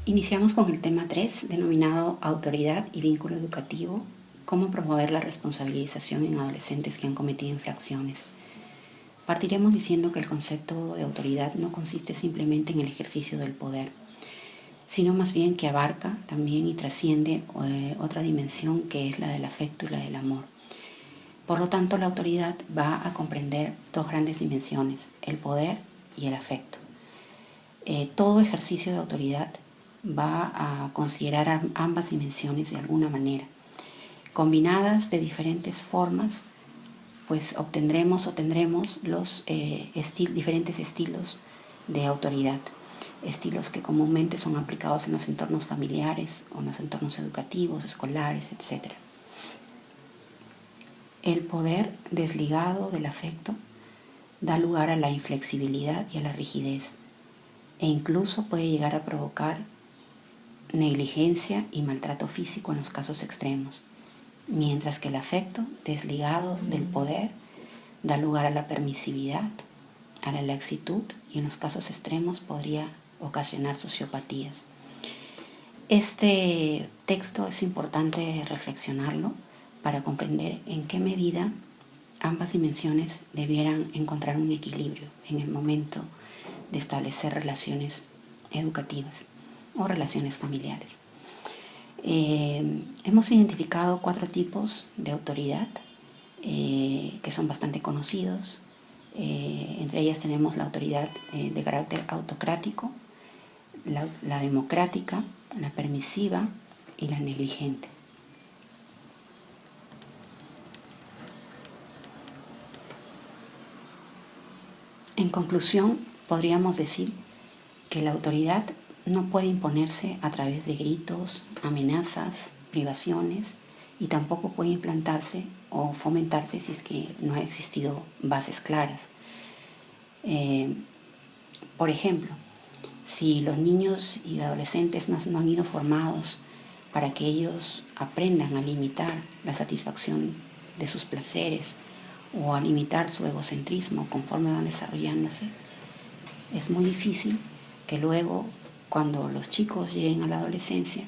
Iniciamos con el tema 3, denominado Autoridad y Vínculo Educativo, cómo promover la responsabilización en adolescentes que han cometido infracciones. Partiremos diciendo que el concepto de autoridad no consiste simplemente en el ejercicio del poder, sino más bien que abarca también y trasciende otra dimensión que es la del afecto y la del amor. Por lo tanto, la autoridad va a comprender dos grandes dimensiones, el poder y el afecto. Todo ejercicio de autoridad va a considerar ambas dimensiones de alguna manera. Combinadas de diferentes formas, pues tendremos los diferentes estilos de autoridad. Estilos que comúnmente son aplicados en los entornos familiares o en los entornos educativos, escolares, etc. El poder desligado del afecto da lugar a la inflexibilidad y a la rigidez, e incluso puede llegar a provocar negligencia y maltrato físico en los casos extremos, mientras que el afecto desligado del poder da lugar a la permisividad, a la laxitud y en los casos extremos podría ocasionar sociopatías. Este texto es importante reflexionarlo para comprender en qué medida ambas dimensiones debieran encontrar un equilibrio en el momento de establecer relaciones educativas o relaciones familiares. Hemos identificado 4 tipos de autoridad que son bastante conocidos. Entre ellas tenemos la autoridad de carácter autocrático, la democrática, la permisiva y la negligente. En conclusión, podríamos decir que la autoridad no puede imponerse a través de gritos, amenazas, privaciones, y tampoco puede implantarse o fomentarse si es que no ha existido bases claras. Por ejemplo, si los niños y adolescentes no han ido formados para que ellos aprendan a limitar la satisfacción de sus placeres o a limitar su egocentrismo conforme van desarrollándose, es muy difícil que luego, cuando los chicos lleguen a la adolescencia,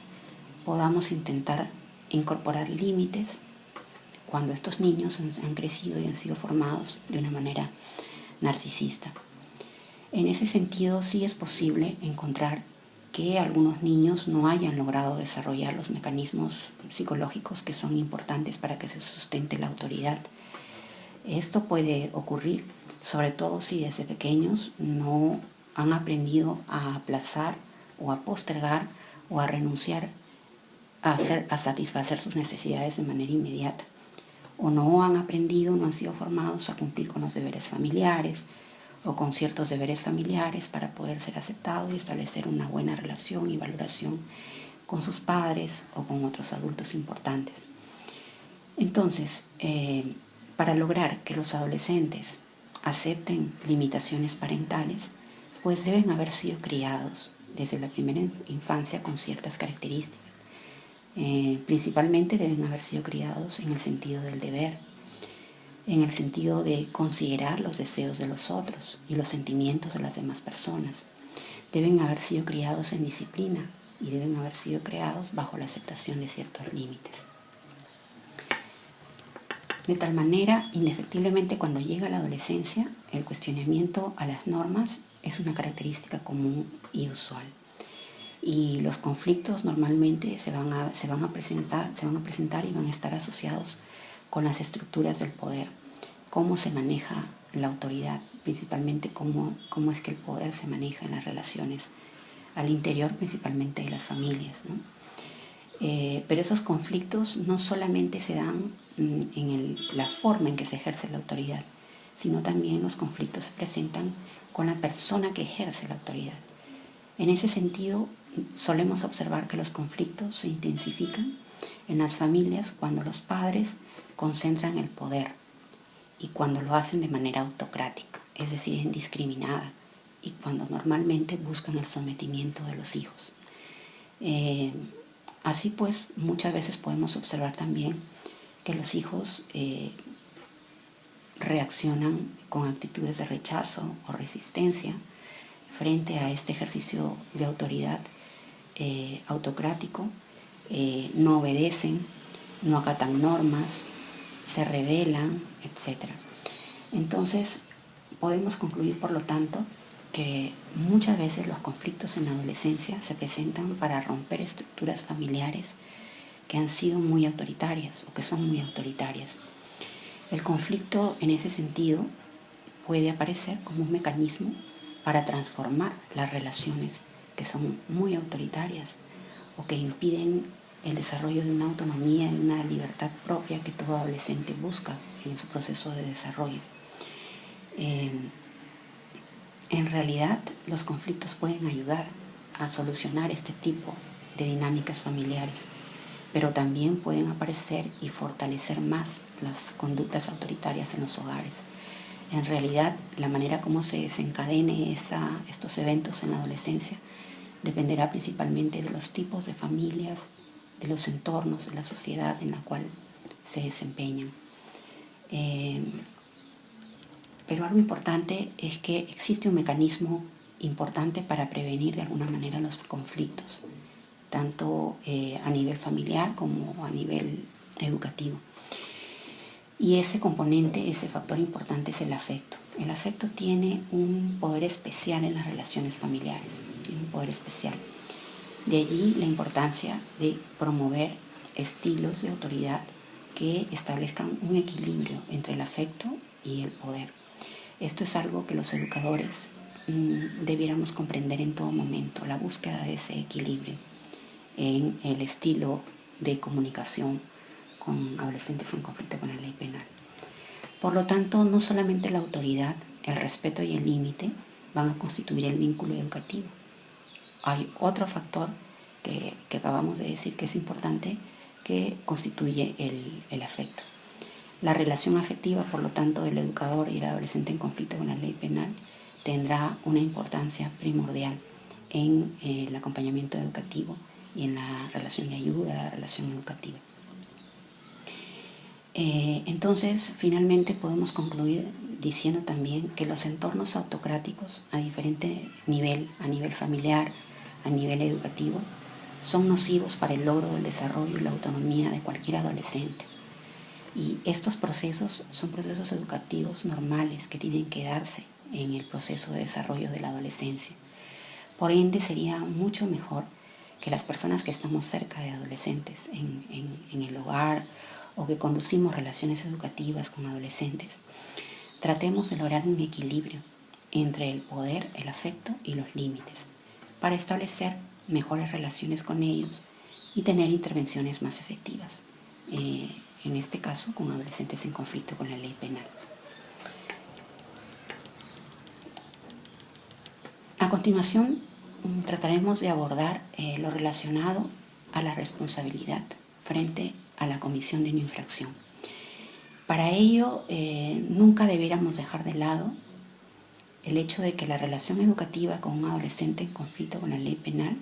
podamos intentar incorporar límites cuando estos niños han crecido y han sido formados de una manera narcisista. En ese sentido, sí es posible encontrar que algunos niños no hayan logrado desarrollar los mecanismos psicológicos que son importantes para que se sustente la autoridad. Esto puede ocurrir, sobre todo si desde pequeños no han aprendido a aplazar o a postergar o a renunciar a satisfacer sus necesidades de manera inmediata, o no han aprendido, no han sido formados a cumplir con los deberes familiares o con ciertos deberes familiares para poder ser aceptados y establecer una buena relación y valoración con sus padres o con otros adultos importantes. Entonces, para lograr que los adolescentes acepten limitaciones parentales, pues deben haber sido criados desde la primera infancia con ciertas características. Principalmente deben haber sido criados en el sentido del deber, en el sentido de considerar los deseos de los otros y los sentimientos de las demás personas. Deben haber sido criados en disciplina y deben haber sido creados bajo la aceptación de ciertos límites. De tal manera, indefectiblemente, cuando llega la adolescencia, el cuestionamiento a las normas es una característica común y usual. Y los conflictos normalmente se van a presentar y van a estar asociados con las estructuras del poder, cómo se maneja la autoridad, principalmente cómo es que el poder se maneja en las relaciones al interior, principalmente de las familias, ¿no? Pero esos conflictos no solamente se dan en la forma en que se ejerce la autoridad, sino también los conflictos se presentan con la persona que ejerce la autoridad. En ese sentido, solemos observar que los conflictos se intensifican en las familias cuando los padres concentran el poder y cuando lo hacen de manera autocrática, es decir, indiscriminada, y cuando normalmente buscan el sometimiento de los hijos. Así pues, muchas veces podemos observar también que los hijos reaccionan con actitudes de rechazo o resistencia frente a este ejercicio de autoridad autocrático, no obedecen, no acatan normas, se rebelan, etc. Entonces, podemos concluir, por lo tanto, que muchas veces los conflictos en la adolescencia se presentan para romper estructuras familiares que han sido muy autoritarias o que son muy autoritarias. El conflicto, en ese sentido, puede aparecer como un mecanismo para transformar las relaciones que son muy autoritarias o que impiden el desarrollo de una autonomía y una libertad propia que todo adolescente busca en su proceso de desarrollo. En realidad, los conflictos pueden ayudar a solucionar este tipo de dinámicas familiares, pero también pueden aparecer y fortalecer más las conductas autoritarias en los hogares. En realidad, la manera como se desencadene estos eventos en la adolescencia dependerá principalmente de los tipos de familias, de los entornos, de la sociedad en la cual se desempeñan. Pero algo importante es que existe un mecanismo importante para prevenir de alguna manera los conflictos, tanto a nivel familiar como a nivel educativo. Y ese componente, ese factor importante es el afecto. El afecto tiene un poder especial en las relaciones familiares, tiene un poder especial. De allí la importancia de promover estilos de autoridad que establezcan un equilibrio entre el afecto y el poder. Esto es algo que los educadores debiéramos comprender en todo momento, la búsqueda de ese equilibrio en el estilo de comunicación con adolescentes en conflicto con la ley penal. Por lo tanto, no solamente la autoridad, el respeto y el límite van a constituir el vínculo educativo. Hay otro factor que acabamos de decir que es importante, que constituye el afecto. La relación afectiva, por lo tanto, del educador y el adolescente en conflicto con la ley penal tendrá una importancia primordial en el acompañamiento educativo y en la relación de ayuda, la relación educativa. Entonces, finalmente podemos concluir diciendo también que los entornos autocráticos a diferente nivel, a nivel familiar, a nivel educativo, son nocivos para el logro del desarrollo y la autonomía de cualquier adolescente. Y estos procesos son procesos educativos normales que tienen que darse en el proceso de desarrollo de la adolescencia. Por ende, sería mucho mejor que las personas que estamos cerca de adolescentes en el hogar o que conducimos relaciones educativas con adolescentes, tratemos de lograr un equilibrio entre el poder, el afecto y los límites para establecer mejores relaciones con ellos y tener intervenciones más efectivas, en este caso con adolescentes en conflicto con la ley penal. A continuación, trataremos de abordar lo relacionado a la responsabilidad frente a la comisión de una infracción. Para ello, nunca debiéramos dejar de lado el hecho de que la relación educativa con un adolescente en conflicto con la ley penal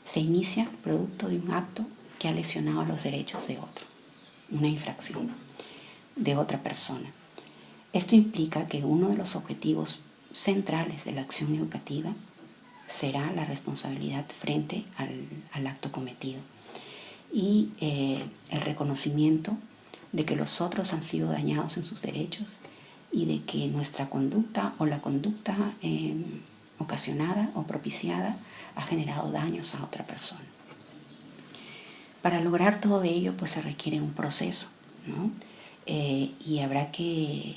se inicia producto de un acto que ha lesionado los derechos de otro, una infracción de otra persona. Esto implica que uno de los objetivos centrales de la acción educativa será la responsabilidad frente al acto cometido y el reconocimiento de que los otros han sido dañados en sus derechos y de que nuestra conducta o la conducta ocasionada o propiciada ha generado daños a otra persona. Para lograr todo ello, pues se requiere un proceso, ¿no? Y habrá que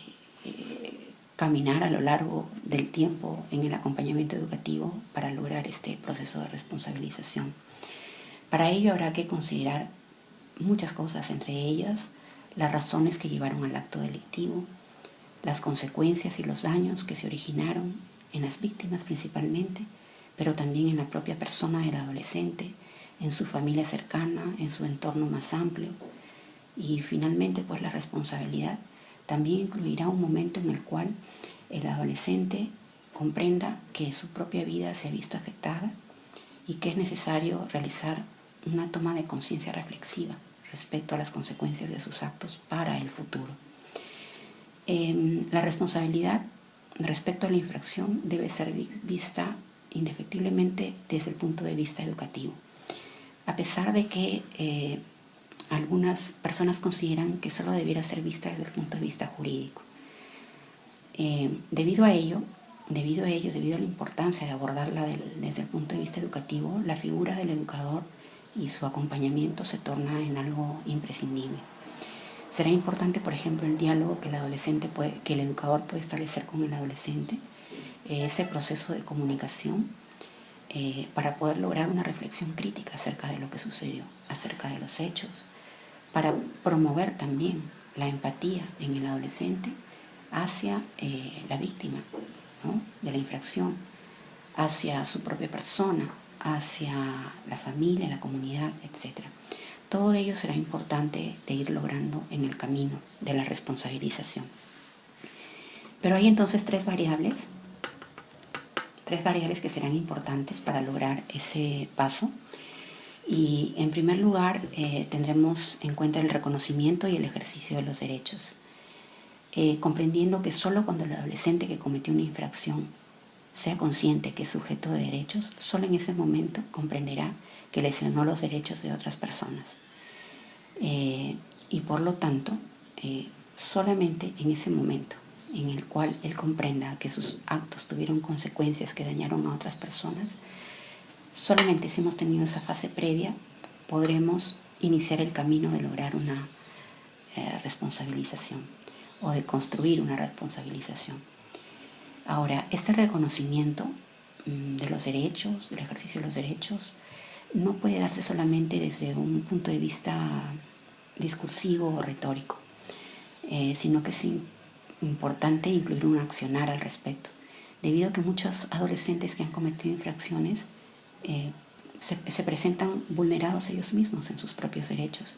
caminar a lo largo del tiempo en el acompañamiento educativo para lograr este proceso de responsabilización. Para ello habrá que considerar muchas cosas, entre ellas las razones que llevaron al acto delictivo, las consecuencias y los daños que se originaron en las víctimas principalmente, pero también en la propia persona del adolescente, en su familia cercana, en su entorno más amplio. Y finalmente, pues la responsabilidad también incluirá un momento en el cual el adolescente comprenda que su propia vida se ha visto afectada y que es necesario realizar una toma de conciencia reflexiva respecto a las consecuencias de sus actos para el futuro. La responsabilidad respecto a la infracción debe ser vista indefectiblemente desde el punto de vista educativo. a pesar de que algunas personas consideran que solo debiera ser vista desde el punto de vista jurídico. Debido a la importancia de abordarla desde el punto de vista educativo, la figura del educador y su acompañamiento se torna en algo imprescindible. Será importante, por ejemplo, el diálogo que el educador puede establecer con el adolescente, ese proceso de comunicación, para poder lograr una reflexión crítica acerca de lo que sucedió, acerca de los hechos, para promover también la empatía en el adolescente hacia la víctima, ¿no?, de la infracción, hacia su propia persona, hacia la familia, la comunidad, etc. Todo ello será importante de ir logrando en el camino de la responsabilización. Pero hay entonces tres variables que serán importantes para lograr ese paso. Y en primer lugar tendremos en cuenta el reconocimiento y el ejercicio de los derechos, comprendiendo que solo cuando el adolescente que cometió una infracción sea consciente que es sujeto de derechos, solo en ese momento comprenderá que lesionó los derechos de otras personas. Y por lo tanto, solamente en ese momento en el cual él comprenda que sus actos tuvieron consecuencias que dañaron a otras personas, solamente si hemos tenido esa fase previa podremos iniciar el camino de lograr una responsabilización o de construir una responsabilización. Ahora, este reconocimiento de los derechos, del ejercicio de los derechos, no puede darse solamente desde un punto de vista discursivo o retórico, sino que es importante incluir un accionar al respecto, debido a que muchos adolescentes que han cometido infracciones se presentan vulnerados ellos mismos en sus propios derechos,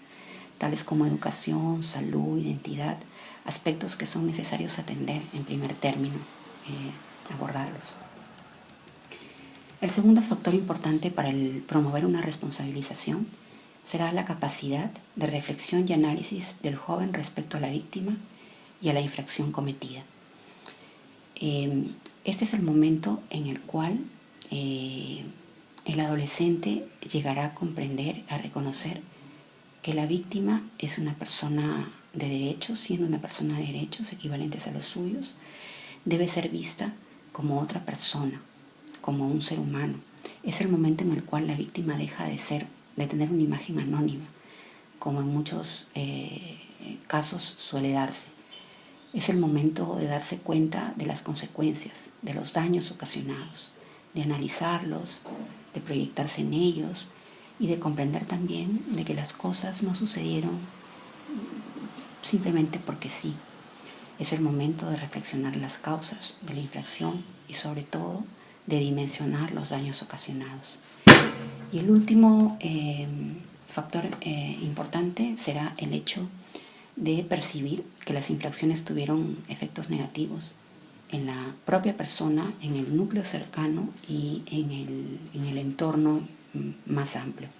tales como educación, salud, identidad, aspectos que son necesarios atender en primer término, abordarlos. El segundo factor importante para promover una responsabilización será la capacidad de reflexión y análisis del joven respecto a la víctima y a la infracción cometida. Este es el momento en el cual el adolescente llegará a comprender, a reconocer que la víctima es una persona de derechos, siendo una persona de derechos equivalentes a los suyos, debe ser vista como otra persona, como un ser humano. Es el momento en el cual la víctima deja de tener una imagen anónima, como en muchos casos suele darse. Es el momento de darse cuenta de las consecuencias, de los daños ocasionados, de analizarlos, de proyectarse en ellos y de comprender también de que las cosas no sucedieron simplemente porque sí. Es el momento de reflexionar las causas de la infracción y sobre todo de dimensionar los daños ocasionados. Y el último factor importante será el hecho de percibir que las infracciones tuvieron efectos negativos en la propia persona, en el núcleo cercano y en el entorno más amplio.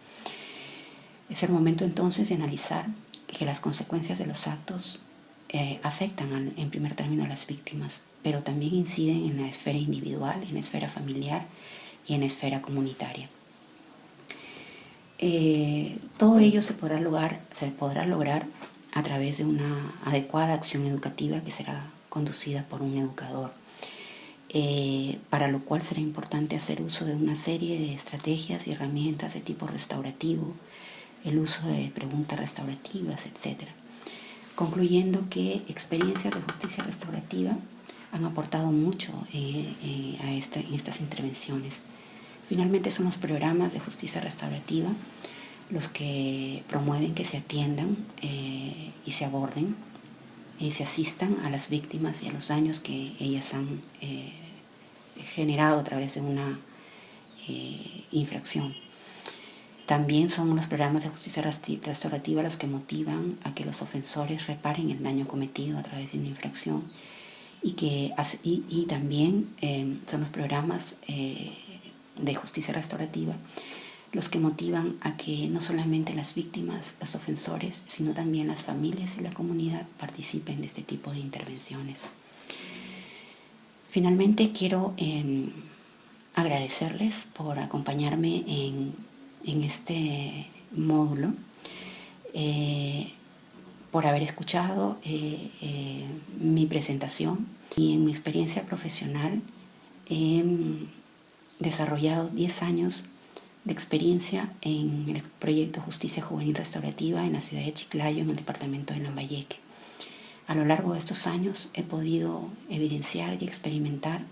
Es el momento entonces de analizar que las consecuencias de los actos afectan en primer término a las víctimas, pero también inciden en la esfera individual, en la esfera familiar y en la esfera comunitaria. Todo ello se podrá lograr a través de una adecuada acción educativa que será conducida por un educador, para lo cual será importante hacer uso de una serie de estrategias y herramientas de tipo restaurativo, el uso de preguntas restaurativas, etc. Concluyendo que experiencias de justicia restaurativa han aportado mucho en estas intervenciones. Finalmente son los programas de justicia restaurativa los que promueven que se atiendan y se aborden y se asistan a las víctimas y a los daños que ellas han generado a través de una infracción. También son los programas de justicia restaurativa los que motivan a que los ofensores reparen el daño cometido a través de una infracción y también son los programas de justicia restaurativa los que motivan a que no solamente las víctimas, los ofensores, sino también las familias y la comunidad participen de este tipo de intervenciones. Finalmente quiero agradecerles por acompañarme en en este módulo, por haber escuchado mi presentación. Y en mi experiencia profesional he desarrollado 10 años de experiencia en el proyecto Justicia Juvenil Restaurativa en la ciudad de Chiclayo, en el departamento de Lambayeque. A lo largo de estos años he podido evidenciar y experimentar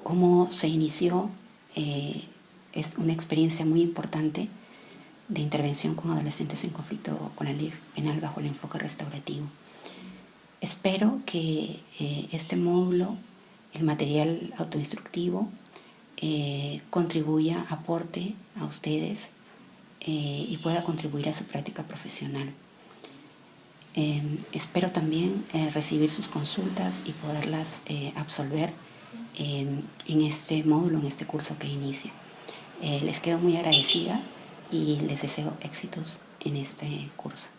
cómo se inició. Es una experiencia muy importante de intervención con adolescentes en conflicto con la ley penal bajo el enfoque restaurativo. Espero que este módulo, el material autoinstructivo, contribuya, aporte a ustedes y pueda contribuir a su práctica profesional. Espero también recibir sus consultas y poderlas absolver en este módulo, en este curso que inicia. Les quedo muy agradecida y les deseo éxitos en este curso.